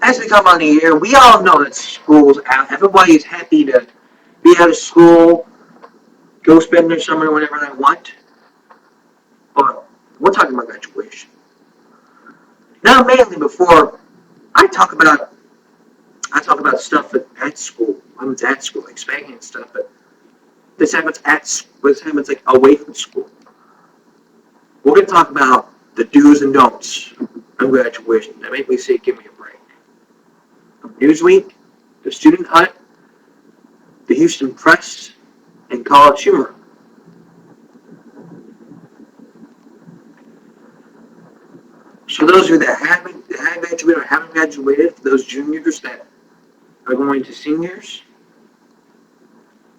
as we come on the year, we all know that school's out. Everybody's happy to be out of school, go spend their summer whenever they want. But we're talking about graduation. Now, mainly before I talk about stuff at school. I'm at school, like spanking and stuff, but this happens like away from school. We're gonna talk about the do's and don'ts of graduation. That make me say, give me a break. Newsweek, the Student Hut, the Houston Press, and College Humor. So those of you that have graduated or haven't graduated, for those juniors that are going to seniors,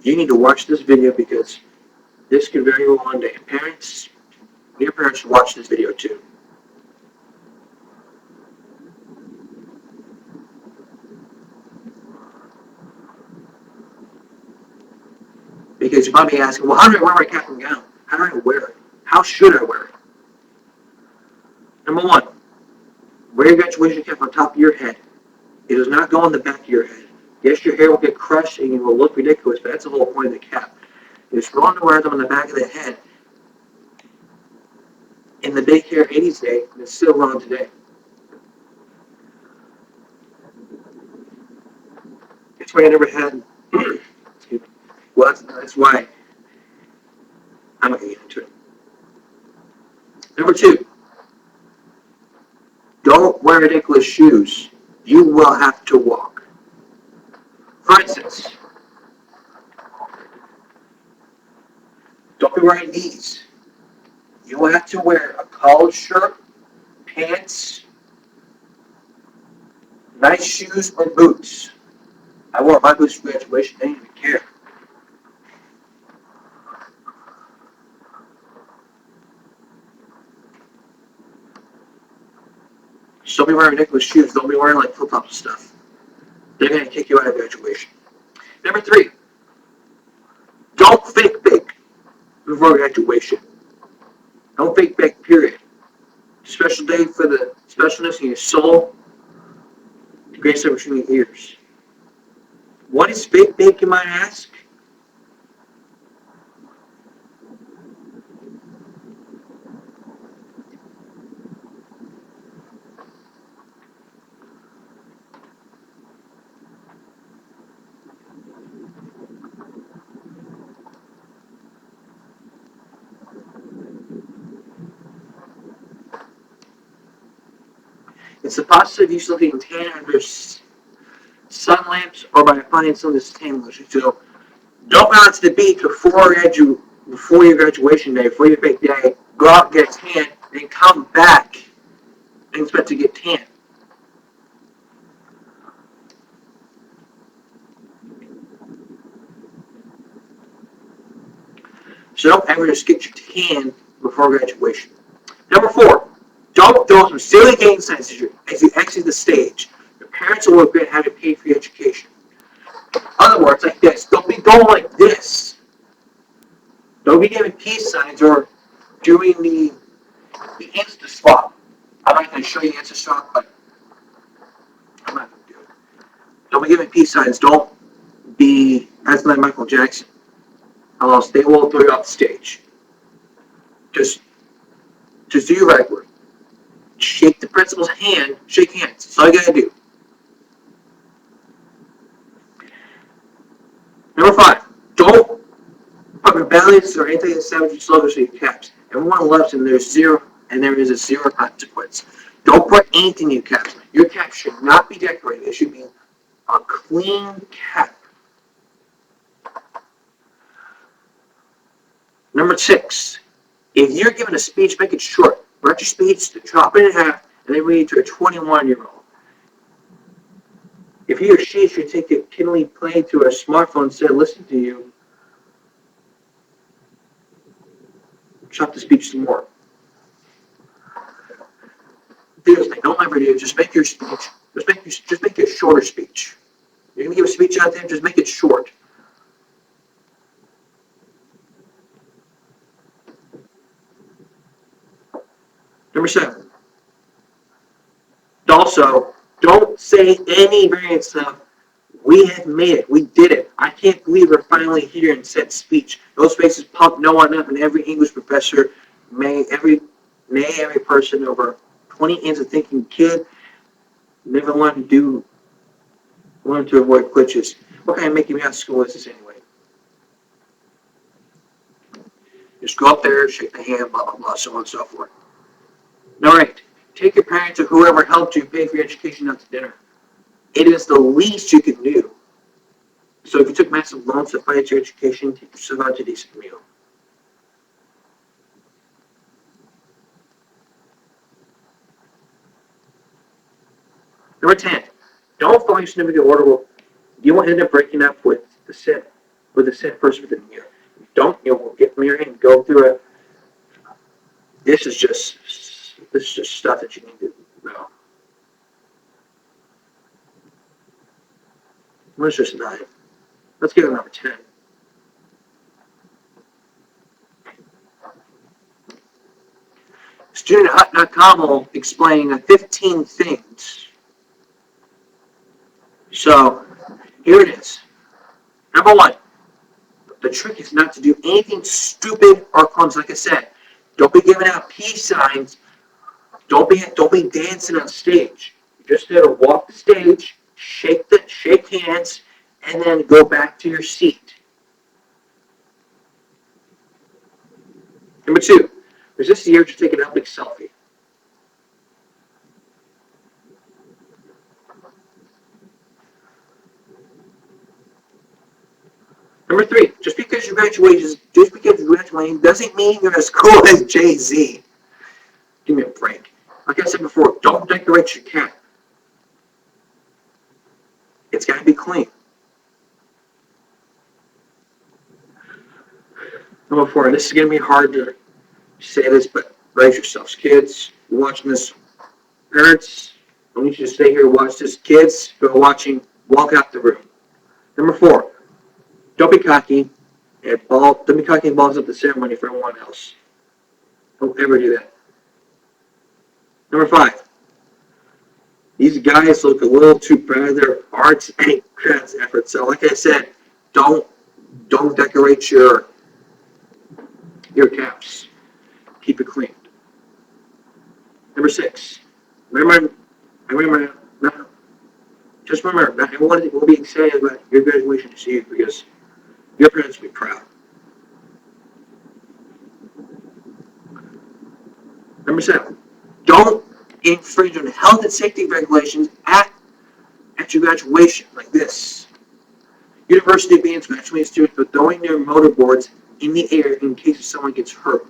you need to watch this video because this could very well one day. Parents, your parents should watch this video too. Because you might be asking, well, how do I wear my cap and gown? How do I wear it? How should I wear it? Number one, wear your graduation cap on top of your head. It does not go on the back of your head. Yes, your hair will get crushed and you will look ridiculous, but that's the whole point of the cap. It's wrong to wear them on the back of the head in the big hair 80s day, and it's still wrong today. It's why I never had. Excuse me. Well, that's why I'm not going to get into it. Number two, don't wear ridiculous shoes. You will have to walk. For instance, don't be wearing these. You will have to wear a collared shirt, pants, nice shoes, or boots. I wore my boots for graduation. I didn't even care. So don't be wearing ridiculous shoes. Don't be wearing like flip-flops and stuff. They're going to kick you out of graduation. Number three, don't fake big before graduation. Don't fake big, period. Special day for the specialness in your soul. The grace of between your ears. What is fake big, you might ask? It's the process of you looking tan under sun lamps or by applying some of this tan lotion. So don't go out to the beach before your graduation day, before your big day. Go out and get tan, then come back and expect to get tan. So don't ever just get your tan before graduation. Number four, don't throw some silly gang signs as you exit the stage. Your parents will regret having paid for your education. In other words, like this, don't be going like this. Don't be giving peace signs or doing the Insta swap. I'm not going to show you Insta swap, but I'm not going to do it. Don't be giving peace signs. Don't be acting like Michael Jackson. Or else they will throw you off the stage. Just do your regular. Shake the principal's hand. Shake hands. That's all you got to do. Number five, don't put rebellious or anti-establishment slogans in your caps. Everyone loves them. There is a zero consequence. Don't put anything in your caps. Your cap should not be decorated. It should be a clean cap. Number six, if you're giving a speech, make it short. Write your speech, chop it in half, and then read it to a 21-year-old. If he or she should take a Kindle play to a smartphone instead of listening to you, chop the speech some more. Here's the thing, don't ever do. Just make your speech. Just make a shorter speech. You're gonna give a speech out there, just make it short. Number seven. Also, Don't say any variant stuff. We have made it. We did it. I can't believe we're finally here in said speech. Those faces pump no one up, and every English professor every person over 20 ends of thinking kid never learn to avoid glitches. What kind of making me out of school is this anyway? Just go up there, shake the hand, blah, blah, blah, so on and so forth. Number 8, take your parents or whoever helped you pay for your education out to dinner. It is the least you can do. So if you took massive loans to finance your education, take yourself out to a decent meal. Number 10, don't follow your significant order. You won't end up breaking up with the set person within a year. Don't, you will get married and go through it. This is just stuff that you need to know. Let's just 9. Let's get to number 10. StudentHut.com will explain 15 things. So, here it is. Number 1, the trick is not to do anything stupid or clumsy. Like I said, don't be giving out peace signs. Don't be dancing on stage. You just got to walk the stage, shake hands, and then go back to your seat. Number 2, resist the urge to take an epic selfie. Number 3, just because you graduating doesn't mean you're as cool as Jay-Z. Give me a break. Like I said before, don't decorate your cap. It's got to be clean. Number 4, this is going to be hard to say this, but brace yourselves, kids. You're watching this. Parents, I need you to stay here and watch this. Kids, who are watching, walk out the room. Number 4, don't be cocky and balls up the ceremony for everyone else. Don't ever do that. Number 5, these guys look a little too proud of their arts and crafts efforts. So, like I said, don't decorate your caps. Keep it clean. Number 6, remember, just remember, not everyone will be excited about your graduation this year because your parents will be proud. Number 7, don't infringe on health and safety regulations at your graduation, like this. University bans graduating students for throwing their motorboards in the air in case someone gets hurt.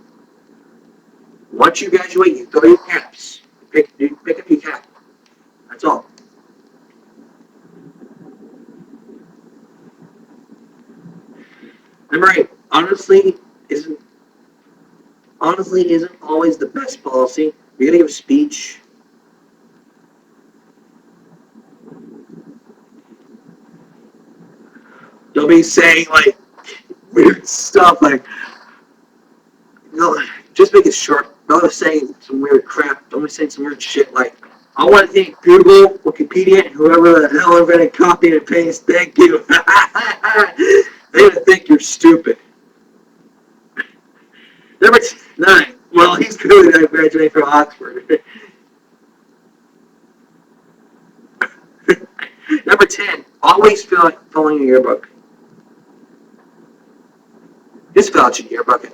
Once you graduate, you throw your caps. Pick up your cap. That's all. Number 8, honestly isn't always the best policy. You're gonna give a speech. Don't be saying like weird stuff like no. Just make it short. Don't be saying some weird crap. Don't be saying some weird shit like I want to thank Google, Wikipedia, and whoever the hell invented copy and paste. Thank you. They would think you're stupid. Number 9. Well, he's clearly not graduating from Oxford. Number 10. Always fill in your yearbook. Just fill out your yearbook.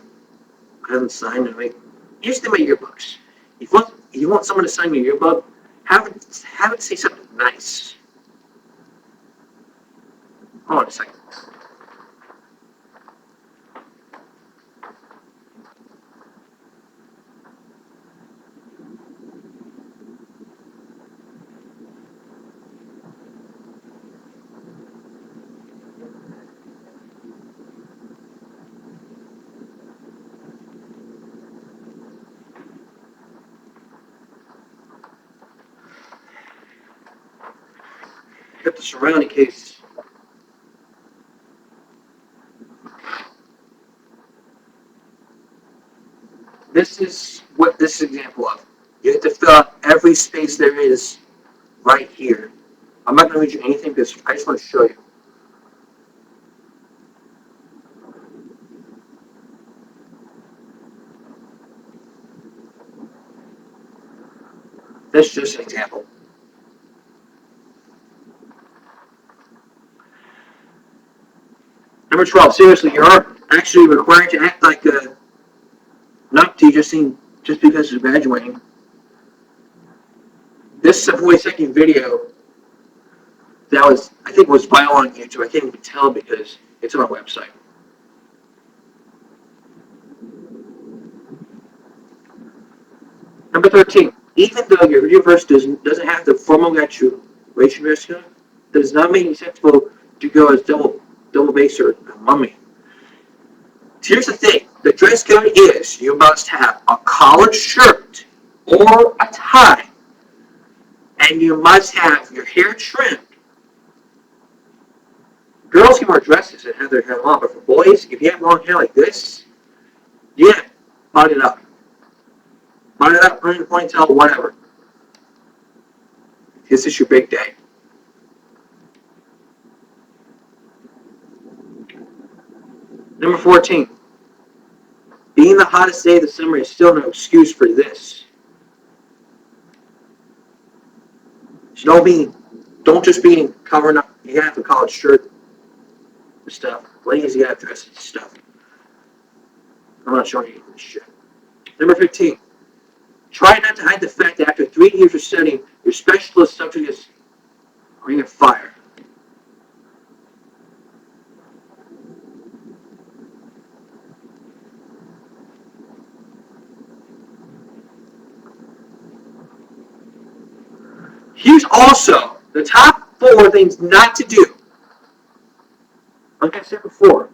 I haven't signed it. Here's the way yearbooks. If you want someone to sign your yearbook, have it say something nice. Hold on a second. Got the surrounding case. This is what this is an example of. You have to fill out every space there is right here. I'm not going to read you anything because I just want to show you. That's just an example. Number 12, seriously, you are actually required to act like a not teacher just because you're graduating. This is a 40-second video that I think was viral on YouTube. I can't even tell because it's on our website. Number 13, even though your university doesn't have the formal graduation dress code, does not make it acceptable to go as double base or mummy. Here's the thing, the dress code is you must have a collared shirt or a tie, and you must have your hair trimmed. Girls can wear dresses and have their hair long, but for boys, if you have long hair like this, yeah, bun it up. Bun it up, put it in a ponytail, whatever. This is your big day. Number 14. Being the hottest day of the summer is still no excuse for this. So don't just be covering up. You gotta have a collared shirt and stuff. Ladies, you gotta have dresses and stuff. I'm not showing you this shit. Number 15. Try not to hide the fact that after 3 years of studying, your specialist subject is ring of fire. Here's also the top 4 things not to do. Like I said before.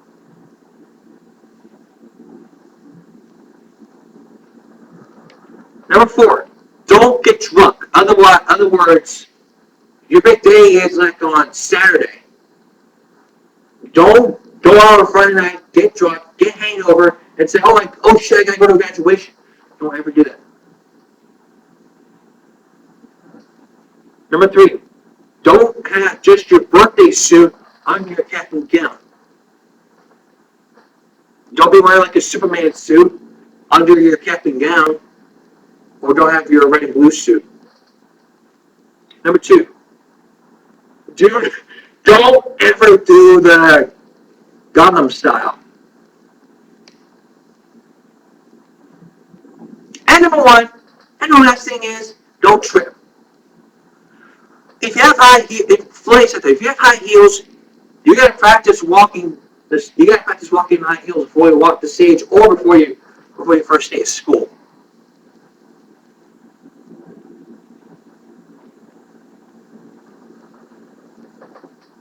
Number 4, don't get drunk. Other words, your big day is like on Saturday. Don't go out on Friday night, get drunk, get hangover, and say, oh shit, I gotta go to graduation. Don't ever do that. Number 3, don't have just your birthday suit under your cap and gown. Don't be wearing like a Superman suit under your cap and gown, or don't have your red and blue suit. Number 2, don't ever do the Gangnam style. And number 1, and the last thing is, don't trip. If you have high heels, you gotta practice walking in high heels before you walk the stage or before your first day of school.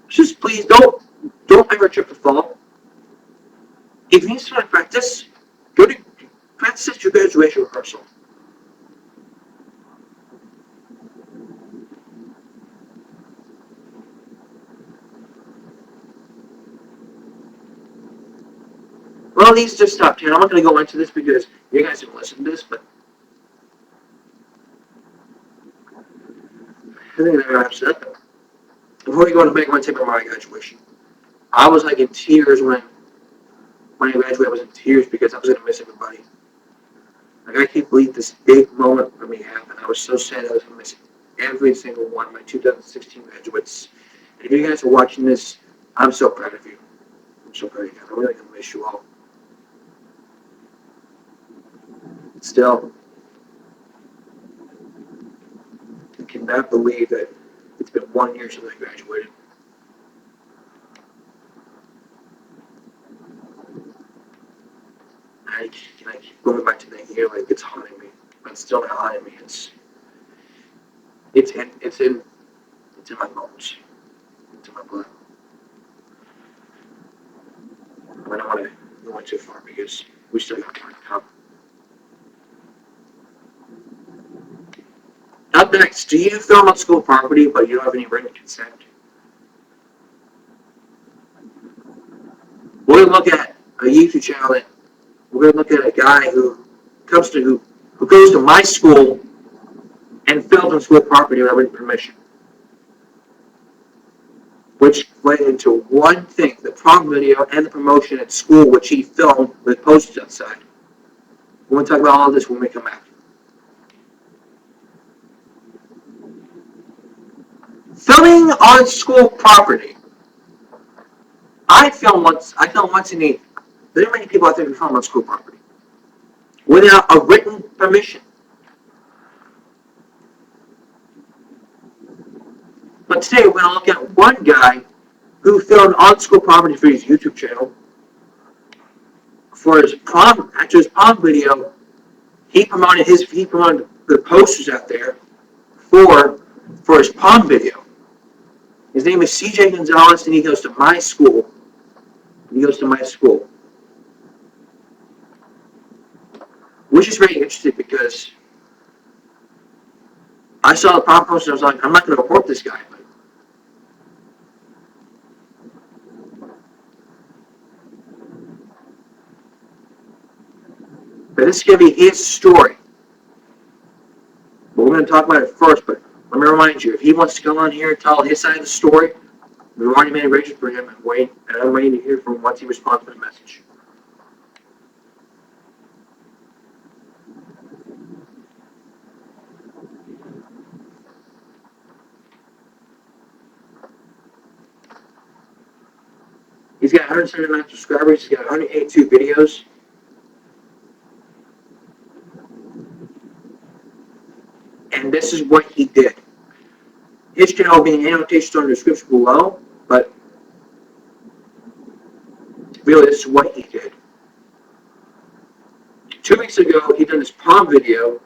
Just please don't ever trip or fall. If you need to practice, go to practice at your graduation rehearsal. Well, these just stopped here. I'm not going to go into this because you guys didn't listen to this, but I think that wraps it up. Before we go into make one tip about my graduation, I was like in tears when I graduated. I was in tears because I was going to miss everybody. Like, I can't believe this big moment for me happened. I was so sad I was going to miss every single one of my 2016 graduates. And if you guys are watching this, I'm so proud of you. I'm so proud of you. I'm really going to miss you all. Still, I cannot believe that it's been 1 year since I graduated. I keep going back to that year like it's haunting me. But it's still not haunting me. It's in my bones. It's in my blood. I don't want to go too far because we still got time to come. Up next, do you film on school property but you don't have any written consent? We're going to look at a YouTube channel that we're going to look at a guy who goes to my school and filmed on school property without written permission. which led into one thing, the prom video and the promotion at school, which he filmed with posters outside. We're going to talk about all of this when we come back. Filming on school property. I filmed once in a, there are many people out there who film on school property without a written permission. But today we're going to look at one guy who filmed on school property for his YouTube channel. For his prom, after his prom video, he promoted the posters out there for his prom video. His name is CJ Gonzalez, and he goes to my school. Which is very interesting because I saw the prom poster and I was like, I'm not going to report this guy. But this is going to be his story. But we're going to talk about it first, but let me remind you, if he wants to come on here and tell his side of the story, we've already made arrangements for him, and I'm waiting to hear from him once he responds to the message. He's got 179 subscribers. He's got 182 videos. And this is what he did. His channel will be in annotations on the description below, but really this is what he did. 2 weeks ago, he done this prom video.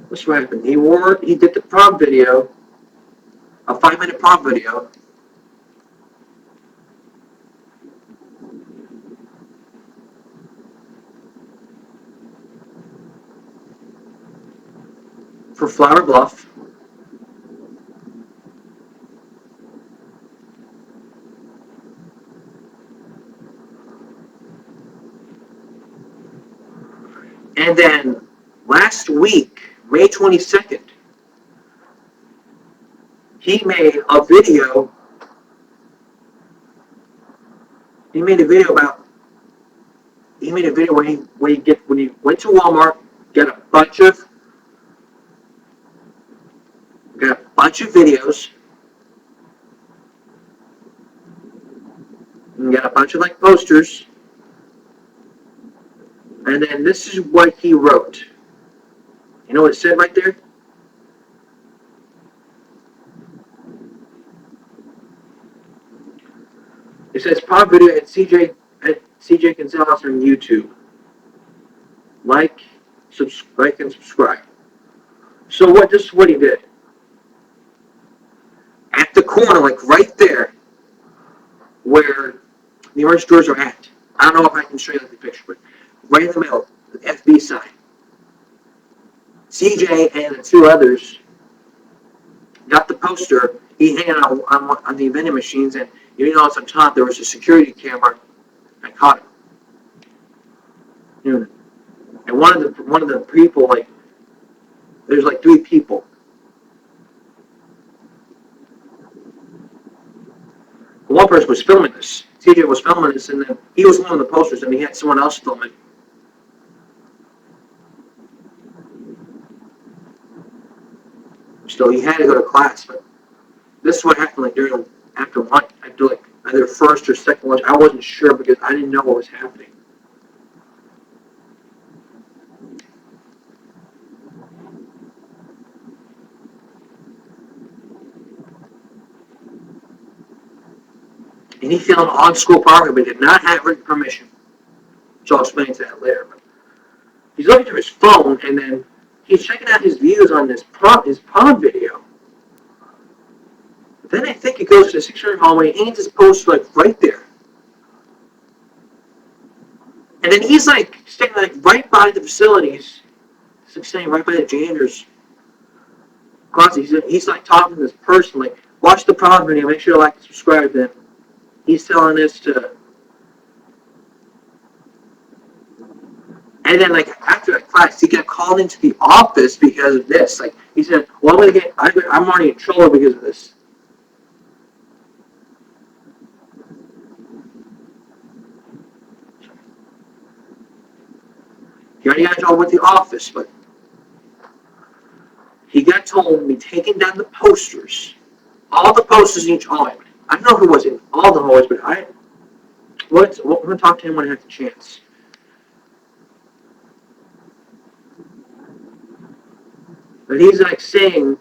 What's what happened? He did the prom video, a 5-minute prom video. For Flower Bluff. And then last week, May 22nd, he made a video. He made a video where he went to Walmart, got a bunch of videos, and got a bunch of like posters, and then this is what he wrote. You know what it said right there? It says prom video at CJ Gonzalez on YouTube. Like and subscribe. So this is what he did. At the corner, like right there, where the orange doors are at. I don't know if I can show you the picture, but right in the middle, the FB sign. CJ and the 2 others got the poster. He hanging out on the vending machines, and you notice on top there was a security camera. I caught him. And one of the people, like, there's like 3 people. One person was filming this. CJ was filming this, and then he was one of the posters, and he had someone else film it. So he had to go to class, but this is what happened like after lunch, after like either first or second lunch. I wasn't sure because I didn't know what was happening. And he filmed on school property, but did not have written permission. So I'll explain to that later. But he's looking through his phone, and then he's checking out his views on his prom video. But then I think he goes to the 600 hallway, and he just posts like right there. And then he's like standing like right by the facilities. He's like standing right by the janitor's closet. He's like talking to this person, like, watch the prom video, make sure to like and subscribe. Then he's telling this to And then, like, after that class, he got called into the office because of this. Like, he said, well, I'm already in trouble because of this. He already got in trouble with the office, but he got told to be taking down the posters. All the posters in each hallway. I don't know who was in all the hallways, but I'm going to talk to him when I have the chance. But he's like saying,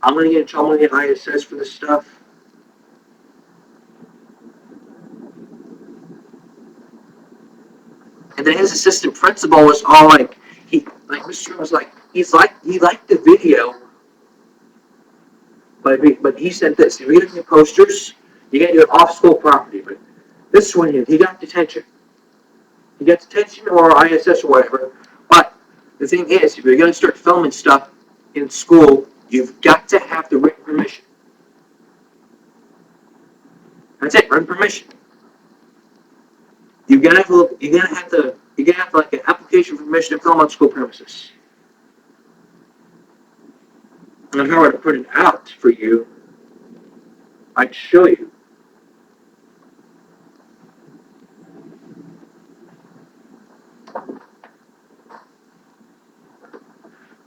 I'm going to get in trouble with the ISS for this stuff. And then his assistant principal was all like, Mr. was like, he liked the video, but he said this: if you're getting the posters, you got to do it off school property. But this one, he got detention. He got detention or ISS or whatever. But the thing is, if you're going to start filming stuff in school, you've got to have the written permission. That's it, written permission. You're gonna have like an application for permission to film on school premises. And if I were to put it out for you, I'd show you.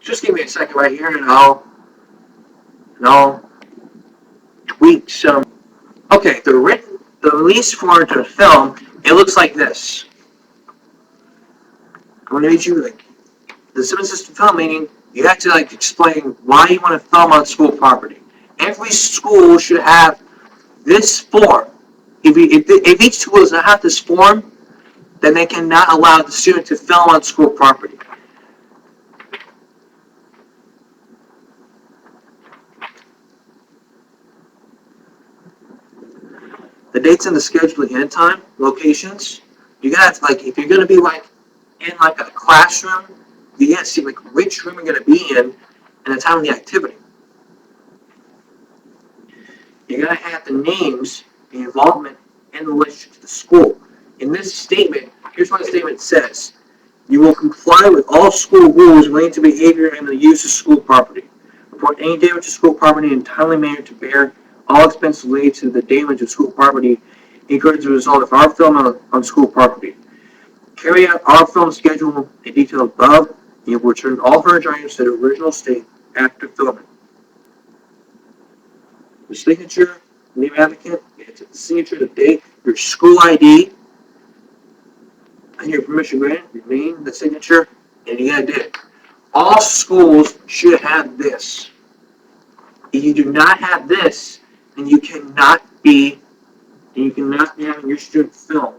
Just give me a second right here, and I'll tweak some. Okay, the release form to the film. It looks like this. I'm going to read you like the civil system film, meaning you have to like explain why you want to film on school property. Every school should have this form. If each school does not have this form, then they cannot allow the student to film on school property. The dates and the scheduling end time, locations. You gotta like if you're gonna be like in like a classroom, you gotta see like which room you're gonna be in and the time of the activity. You're gonna have the names, the involvement, and the relationship to the school. In this statement, here's what the statement says. You will comply with all school rules relating to behavior and the use of school property. Report any damage to school property in a timely manner to bear all expenses related to the damage of school property incurred as a result of our film on school property. Carry out our film schedule in detail above, and you will return all furniture items to the original state after filming. The signature, name applicant, the signature, the date, your school ID, and your permission granted, your name, the signature, and you gotta do it. All schools should have this. If you do not have this, then you cannot be having your student film.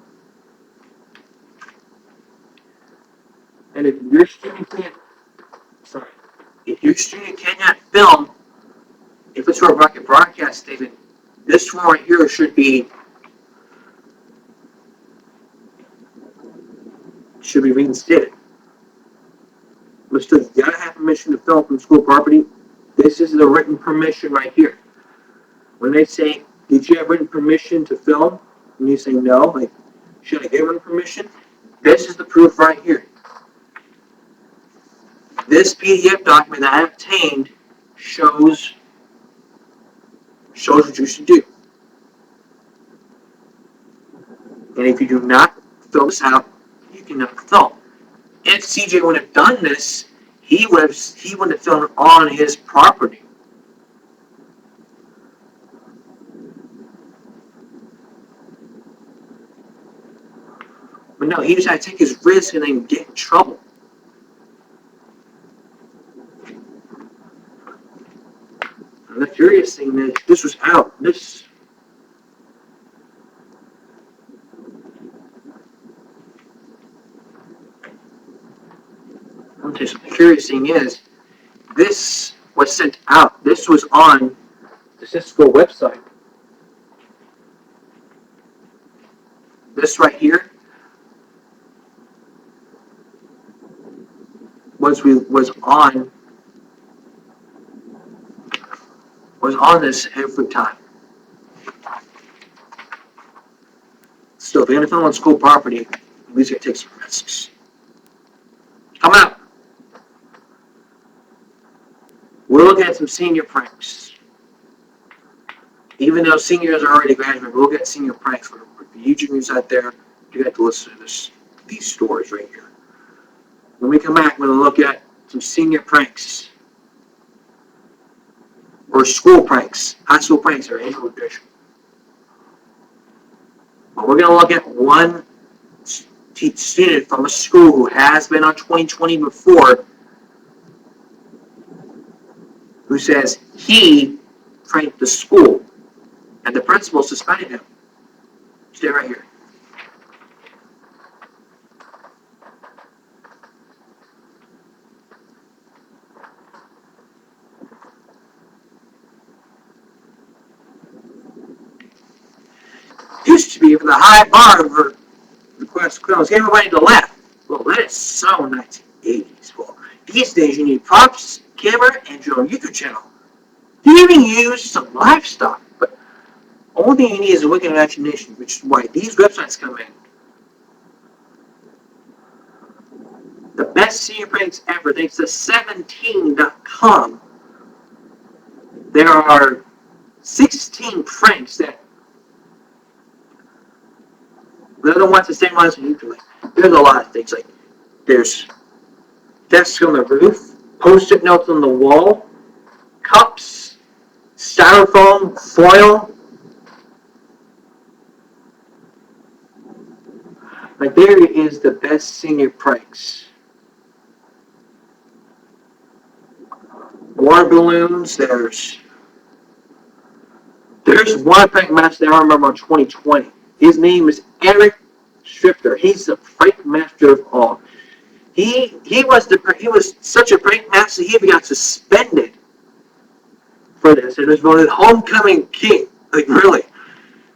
And if your student cannot film, if it's for a broadcast statement, this one right here should be reinstated. But still, you gotta have permission to film from school property. This is the written permission right here. When they say, did you have written permission to film? And you say no, like, should I get written permission? This is the proof right here. This PDF document that I obtained shows what you should do. And if you do not fill this out, you cannot film. If CJ would have done this, he would have filmed on his property. But no, he just had to take his risk and then get in trouble. And the curious thing is, this was out. The curious thing is, this was sent out. This was on the Cisco website. This right here was on this every time. Still, if you're going to film on school property, at least you take some risks. Come out. We're looking at some senior pranks. Even though seniors are already graduated, we'll get senior pranks for you juniors out there. You got to listen to these stories right here. When we come back, we're going to look at some senior pranks. Or school pranks. High school pranks are annual tradition. But we're going to look at one student from a school who has been on 2020 before, who says he pranked the school and the principal suspended him. Stay right here. Used to be for the high bar for request criminals, get everybody to laugh. Well, that is so 1980s. Well, these days you need props, camera, and your own YouTube channel. You even use some livestock, but only thing you need is a wicked imagination, which is why these websites come in. The best senior pranks ever, thanks to 17.com. There are 16 pranks that they're the ones the same ones on YouTube. There's a lot of things like there's desks on the roof, post-it notes on the wall, cups, styrofoam, foil. Like there is the best senior pranks. Water balloons. There's one prank master that I remember on 2020. His name is Eric Strifter. He's the prank master of all. He was such a prank master. He even got suspended for this. It was voted homecoming king. Like really,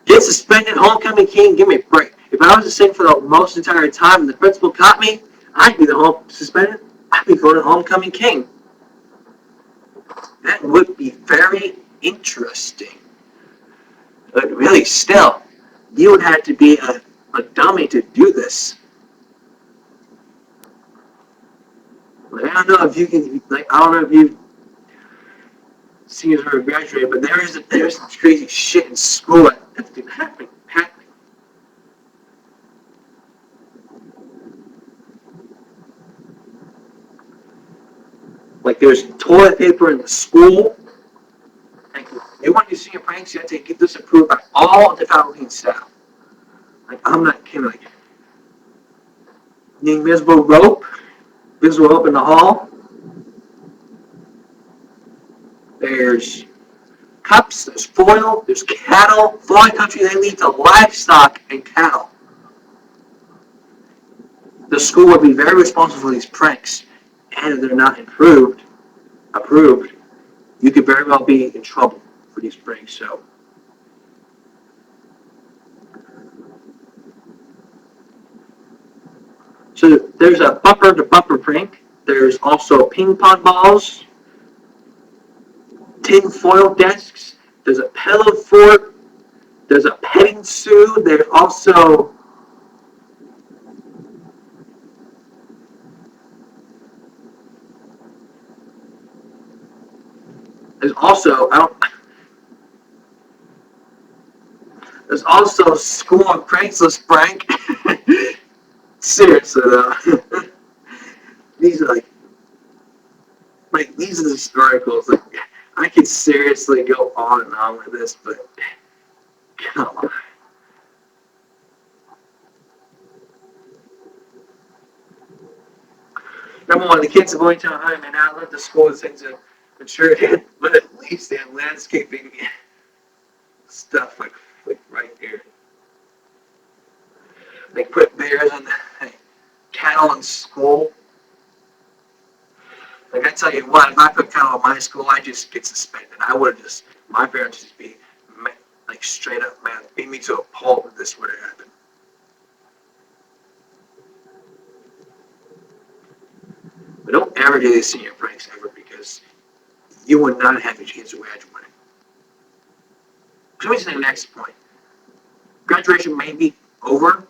get suspended, homecoming king. Give me a break. If I was to sing for the most entire time and the principal caught me, I'd be suspended. I'd be voted homecoming king. That would be very interesting. But really, still, you would have to be a dummy to do this. Like, I don't know if you can. Like, I don't know if you seniors are graduated, but there's some crazy shit in school that's been happening. Like there's toilet paper in the school. Like, you want to do senior pranks, you have to get this approved by all the faculty and staff. Like, I'm not kidding. Like, the invisible rope in the hall. There's cups, there's foil, there's cattle. Foreign countries, they lead to livestock and cattle. The school would be very responsible for these pranks. And if they're not approved, you could very well be in trouble for these pranks. So there's a bumper-to-bumper prank. There's also ping pong balls, tin foil desks. There's a pillow fort. There's a petting zoo. There's also school on Craigslist prank. Seriously though, these are these are the historicals. Like, I could seriously go on and on with this, but come on. Number one, the kids of Boytown High may not let the school things to mature yet, but at least they have landscaping stuff like right here. They put bears on the cattle in school. Like I tell you what, if I put cattle in my school, I just get suspended. I would have my parents just be like straight up, man, beat me to a pulp if this would have happened. But don't ever do these senior pranks ever because you would not have a chance of graduating. So let me say the next point. Graduation may be over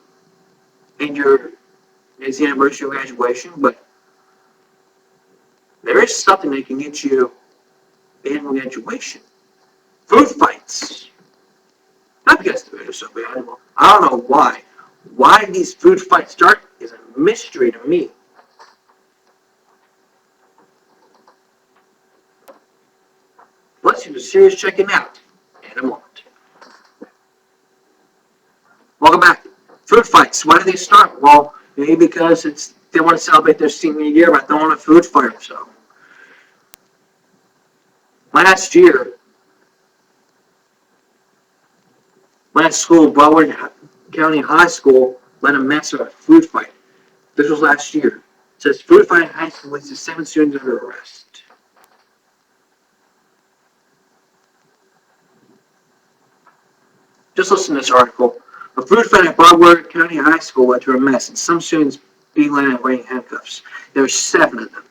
in it's the anniversary of graduation, but Here's something that can get you banned from graduation. Food fights. Not because the food is so bad. I don't know why. Why these food fights start is a mystery to me. Let's do the series checking out in a moment. Welcome back. Food fights. Why do they start? Well, maybe because they want to celebrate their senior year by throwing a food fight or so. Last school, Broward County High School led a massive food fight. This was last year. It says food fight in high school leads to 7 students under arrest. Just listen to this article. A food fight at Broward County High School led to a mess, and some students being landed and wearing handcuffs. There were 7 of them.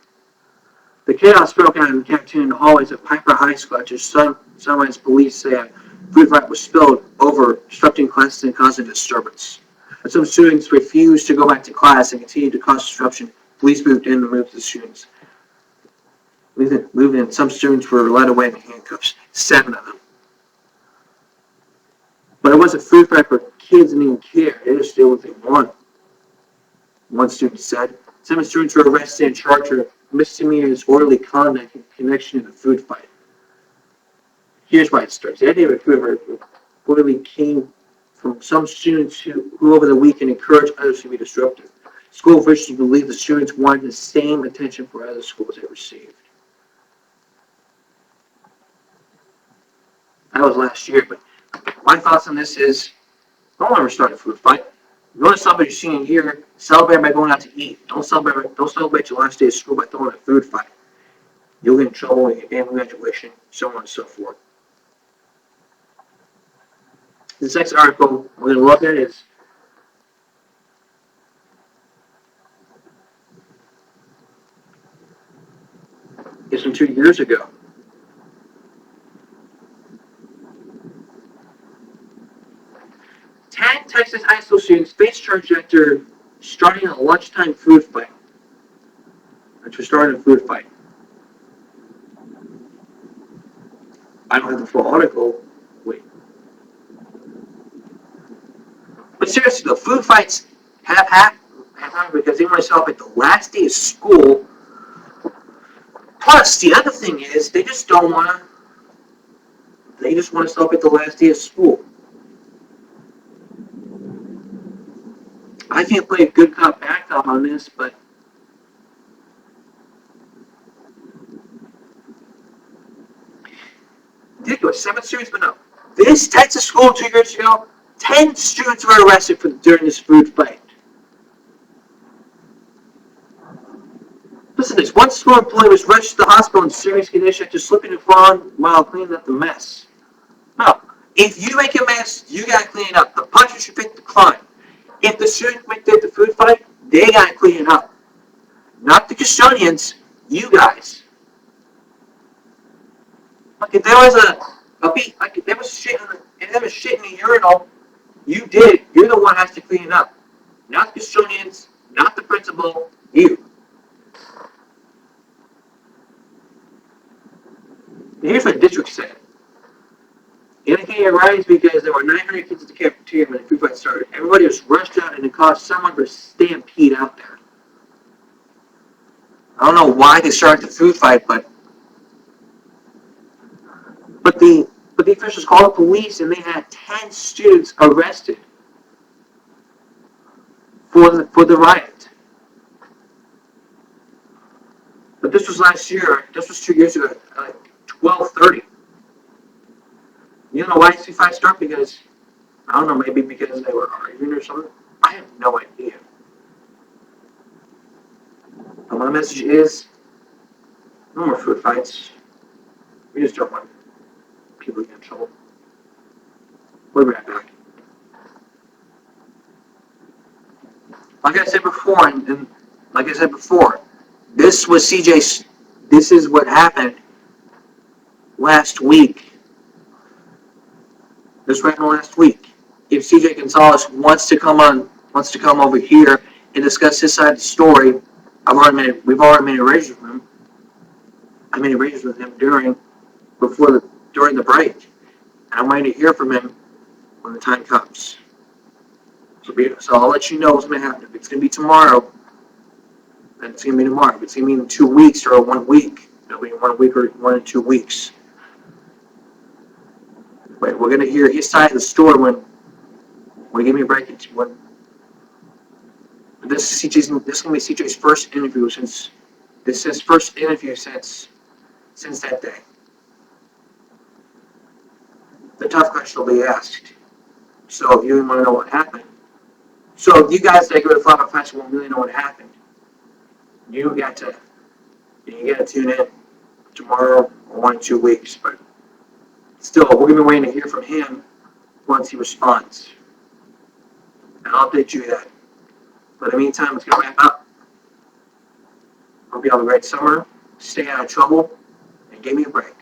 The chaos broke out in the cafeteria in the hallways of Piper High School after Sunrise police say a food fight was spilled over, disrupting classes and causing disturbance. As some students refused to go back to class and continued to cause disruption, police moved in to move the students. Moved in. Some students were led away in handcuffs. 7 of them. But it was a food fight for kids didn't even care. They just did what they wanted. One student said. 7 students were arrested and charged with misdemeanor disorderly conduct in connection to the food fight. Here's why it starts. The idea of a food fight reportedly came from some students who over the weekend encouraged others to be disruptive. School officials believe the students wanted the same attention for other schools they received. That was last year, but my thoughts on this is, don't ever start a food fight. You want to celebrate your senior year, celebrate by going out to eat. Don't celebrate your last day of school by throwing a food fight. You'll get in trouble at your family graduation, so on and so forth. This next article we're going to look at is from 2 years ago. Texas high school students face charge after starting a lunchtime food fight. I don't have the full article. Wait. But seriously, the food fights have happened because they want to celebrate the last day of school. Plus, the other thing is, they just want to celebrate the last day of school. I can't play a good cop, bad cop on this, but ridiculous. 7 students, but no. This Texas school 2 years ago, 10 students were arrested during this food fight. Listen to this. One school employee was rushed to the hospital in serious condition after slipping and falling while cleaning up the mess. No. If you make a mess, you gotta clean it up. The punishment should fit the crime. If the students did the food fight, they gotta clean it up. Not the custodians, you guys. Like if there was if there was shit in the urinal, you did it. You're the one that has to clean it up. Not the custodians, not the principal, you. And here's what the district said. The indicated rise because there were 900 kids at the cafeteria when the food fight started. Everybody was rushed out and it caused someone to stampede out there. I don't know why they started the food fight, but the officials called the police and they had 10 students arrested for the riot. But this was last year. This was 2 years ago, 12/30. You know why food fights start? Because, I don't know, maybe because they were arguing or something. I have no idea. But my message is, no more food fights. We just don't want people to get in trouble. We'll be right back. Like I said before, this was CJ's, this is what happened last week. This happened last week. If CJ Gonzalez wants to come over here and discuss his side of the story, we've already made arrangements with him. I made arrangements with him during the break, and I'm waiting to hear from him when the time comes. So I'll let you know what's going to happen. If it's going to be tomorrow, then it's going to be tomorrow. If it's going to be in 2 weeks or 1 week, it'll be in 1 week or 1 or 2 weeks. But we're going to hear his side of the story when give me a break. This is going to be CJ's first interview since that day. The tough question will be asked. So if you want to know what happened, so if you guys that go to the Flopper Festival won't really know what happened, you got to tune in tomorrow or 1 or 2 weeks. But still, we're going to be waiting to hear from him once he responds. And I'll update you that. But in the meantime, it's going to wrap up. Hope you have a great summer. Stay out of trouble. And give me a break.